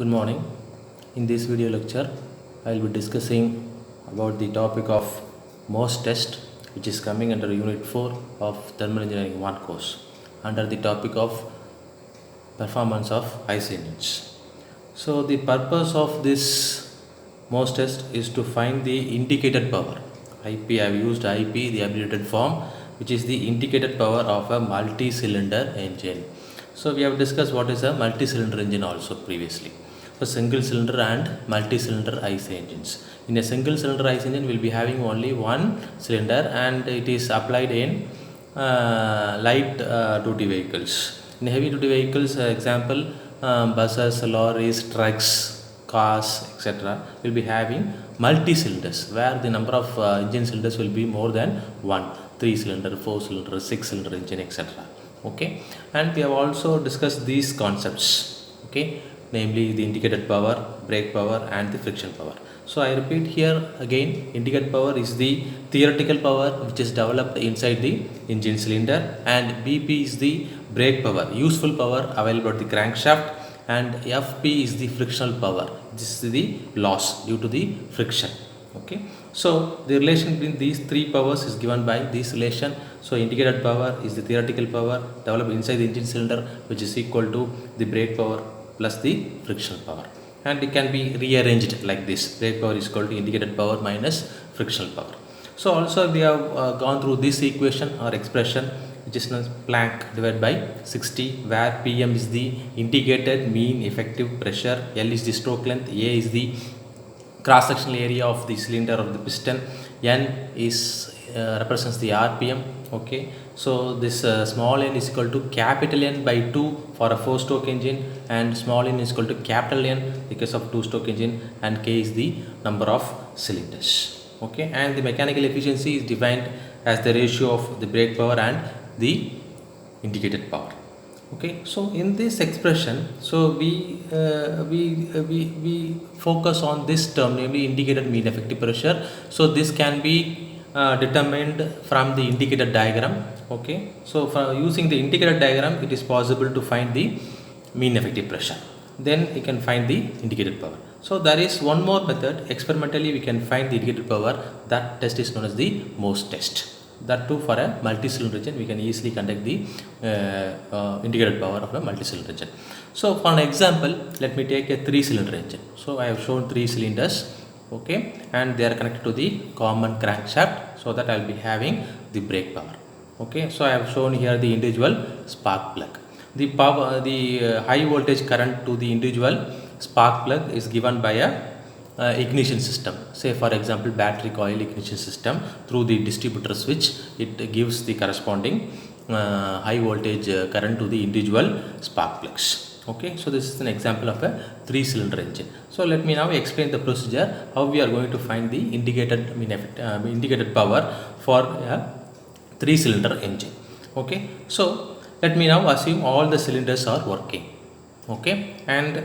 Good morning. In this video lecture, I will be discussing about the topic of Morse test, which is coming under Unit 4 of Thermal Engineering 1 course, under the topic of performance of IC engines. So the purpose of this Morse test is to find the indicated power. IP, I have used IP, the abbreviated form, which is the indicated power of a multi-cylinder engine. So we have discussed what is a multi-cylinder engine also previously. So single cylinder and multi-cylinder IC engines. In a single cylinder IC engine, we will be having only one cylinder, and it is applied in light duty vehicles. In heavy duty vehicles, example, buses, lorries, trucks, cars, etc., will be having multi-cylinders, where the number of engine cylinders will be more than one, 3-cylinder, 4-cylinder, 6-cylinder engine, etc. Okay, and we have also discussed these concepts, okay, namely the indicated power, brake power, and the friction power. So I repeat here again, indicated power is the theoretical power which is developed inside the engine cylinder, and BP is the brake power, useful power available at the crankshaft, and FP is the frictional power. This is the loss due to the friction. Okay, so the relation between these three powers is given by this relation. So indicated power is the theoretical power developed inside the engine cylinder, which is equal to the brake power plus the frictional power, and it can be rearranged like this: brake power is equal to indicated power minus frictional power. So also we have gone through this equation or expression, which is known as Planck divided by 60, where PM is the indicated mean effective pressure, L is the stroke length, A is the cross sectional area of the cylinder of the piston, N is represents the RPM. Okay, so this small n is equal to capital N by 2 for a 4-stroke engine, and small n is equal to capital N because of 2-stroke engine, and K is the number of cylinders. Okay, and the mechanical efficiency is defined as the ratio of the brake power and the indicated power. Okay, so in this expression, so we focus on this term, namely indicated mean effective pressure. So this can be determined from the indicated diagram. Okay, so for using the indicated diagram, it is possible to find the mean effective pressure. Then you can find the indicated power. So there is one more method. Experimentally, we can find the indicated power. That test is known as the Morse test. That too, for a multi-cylinder engine, we can easily conduct the indicated power of a multi-cylinder engine. So for an example, let me take a 3-cylinder engine. So I have shown 3 cylinders, okay, and they are connected to the common crankshaft, so that I will be having the brake power. Okay, so I have shown here the individual spark plug. The power, the high voltage current to the individual spark plug is given by a ignition system. Say for example, battery coil ignition system. Through the distributor switch, it gives the corresponding high voltage current to the individual spark plugs. Okay, so this is an example of a 3-cylinder engine. So let me now explain the procedure how we are going to find the indicated indicated power for a 3-cylinder engine. Okay, so let me now assume all the cylinders are working. Okay, and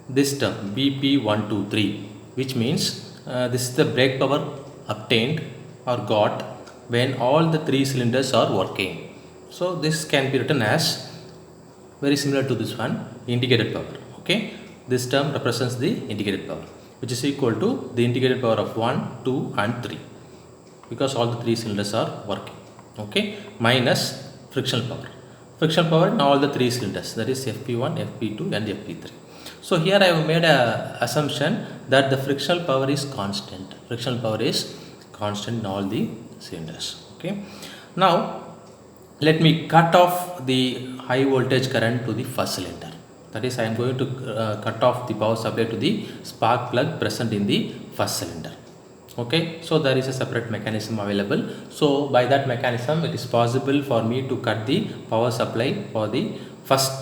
this term BP123, which means this is the brake power obtained or got when all the 3 cylinders are working. So this can be written as very similar to this one, indicated power. Okay, this term represents the indicated power, which is equal to the indicated power of 1, 2, and 3, because all the 3 cylinders are working. Okay, minus frictional power. Frictional power in all the 3 cylinders, that is FP1, FP2, and FP3. So here I have made a assumption that the frictional power is constant. Frictional power is constant in all the cylinders. Okay. Now let me cut off the high voltage current to the first cylinder. That is, I am going to cut off the power supply to the spark plug present in the first cylinder. Okay, so there is a separate mechanism available. So by that mechanism, it is possible for me to cut the power supply for the first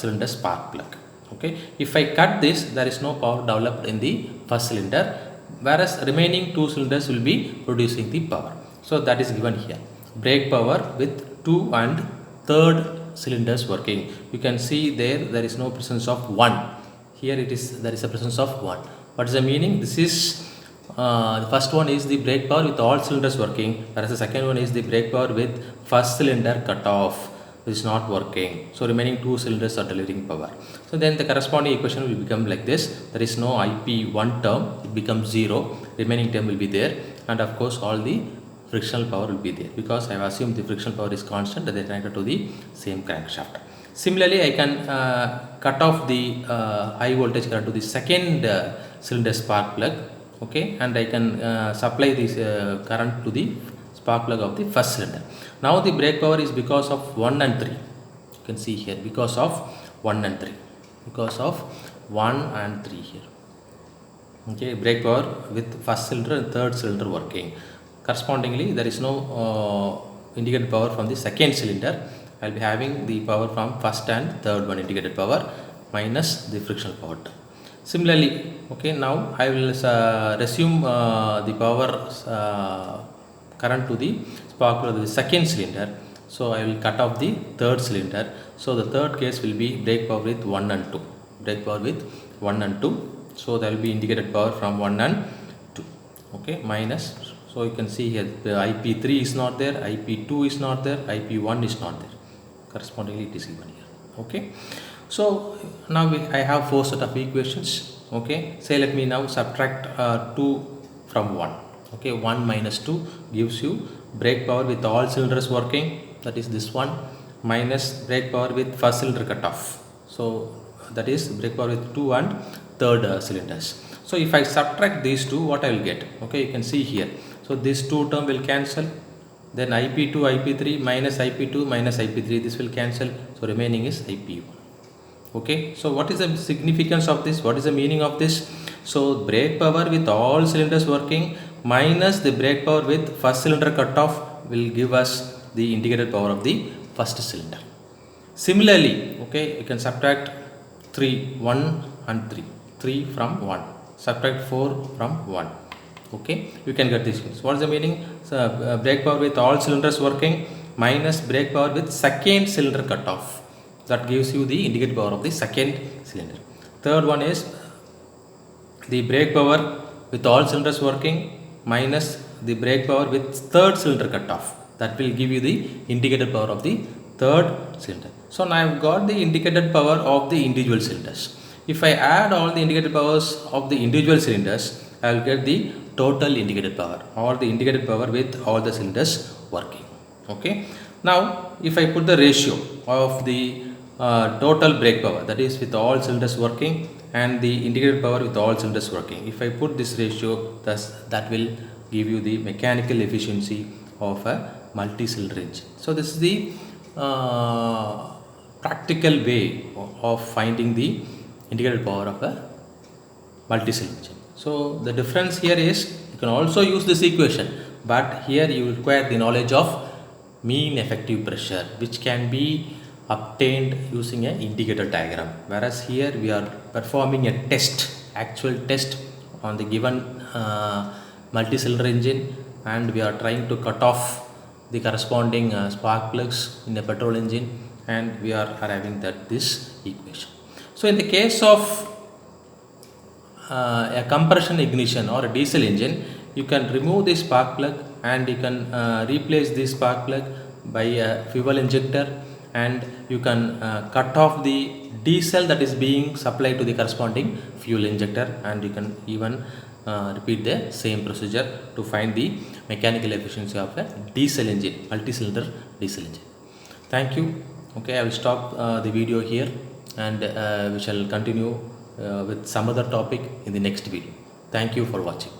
cylinder spark plug. Okay, if I cut this, there is no power developed in the first cylinder, whereas remaining 2 cylinders will be producing the power. So that is given here. Brake power with 2 and 3rd cylinders working. You can see there is no presence of 1. Here there is a presence of 1. What is the meaning? This is the first one is the brake power with all cylinders working, whereas the second one is the brake power with first cylinder cut off. is not working. So remaining 2 cylinders are delivering power. So then the corresponding equation will become like this. There is no IP1 term, it becomes 0. Remaining term will be there, and of course all the frictional power will be there, because I have assumed the frictional power is constant and they are connected to the same crankshaft. Similarly, I can cut off the high voltage current to the second cylinder spark plug, okay, and I can supply this current to the spark plug of the first cylinder. Now the brake power is because of 1 and 3. You can see here, because of 1 and 3, because of 1 and 3 here. Okay, brake power with first cylinder and third cylinder working. Correspondingly, there is no indicated power from the second cylinder. I will be having the power from first and third one indicated power minus the frictional power term. Similarly, okay, now I will resume the power current to the spark plug of the second cylinder. So I will cut off the third cylinder. So the third case will be brake power with 1 and 2. Brake power with 1 and 2. So there will be indicated power from 1 and 2. Okay, minus. So you can see here the IP3 is not there, IP2 is not there, IP1 is not there. Correspondingly it is given here. Okay. So now I have 4 set of equations. Okay. Say let me now subtract 2 from 1. Okay. 1 minus 2 gives you brake power with all cylinders working, that is this one, minus brake power with first cylinder cut off. So that is brake power with 2 and third cylinders. So if I subtract these two, what I will get? Okay, you can see here. So this 2 term will cancel. Then IP2, IP3 minus IP2 minus IP3, this will cancel. So remaining is IP1. Okay. So what is the significance of this? What is the meaning of this? So brake power with all cylinders working minus the brake power with first cylinder cut off will give us the indicated power of the first cylinder. Similarly, okay, you can subtract 3, 1 and 3. 3 from 1. Subtract 4 from 1. Okay, you can get this. What is the meaning? So brake power with all cylinders working minus brake power with second cylinder cut off. That gives you the indicated power of the second cylinder. Third one is the brake power with all cylinders working minus the brake power with third cylinder cut off. That will give you the indicated power of the third cylinder. So now I have got the indicated power of the individual cylinders. If I add all the indicated powers of the individual cylinders, I will get the total indicated power, or the indicated power with all the cylinders working. Okay. Now if I put the ratio of the total brake power, that is with all cylinders working, and the indicated power with all cylinders working, if I put this ratio, thus that will give you the mechanical efficiency of a multi-cylinder engine. So this is the practical way of finding the indicated power of a multi-cylinder engine. So the difference here is you can also use this equation, but here you require the knowledge of mean effective pressure, which can be obtained using an indicator diagram, whereas here we are performing a test, actual test on the given multi-cylinder engine, and we are trying to cut off the corresponding spark plugs in a petrol engine, and we are arriving at this equation. So in the case of a compression ignition or a diesel engine, you can remove the spark plug and you can replace this spark plug by a fuel injector, and you can cut off the diesel that is being supplied to the corresponding fuel injector, and you can even repeat the same procedure to find the mechanical efficiency of a diesel engine, multi-cylinder diesel engine. Thank you. Okay, I will stop the video here, and we shall continue with some other topic in the next video. Thank you for watching.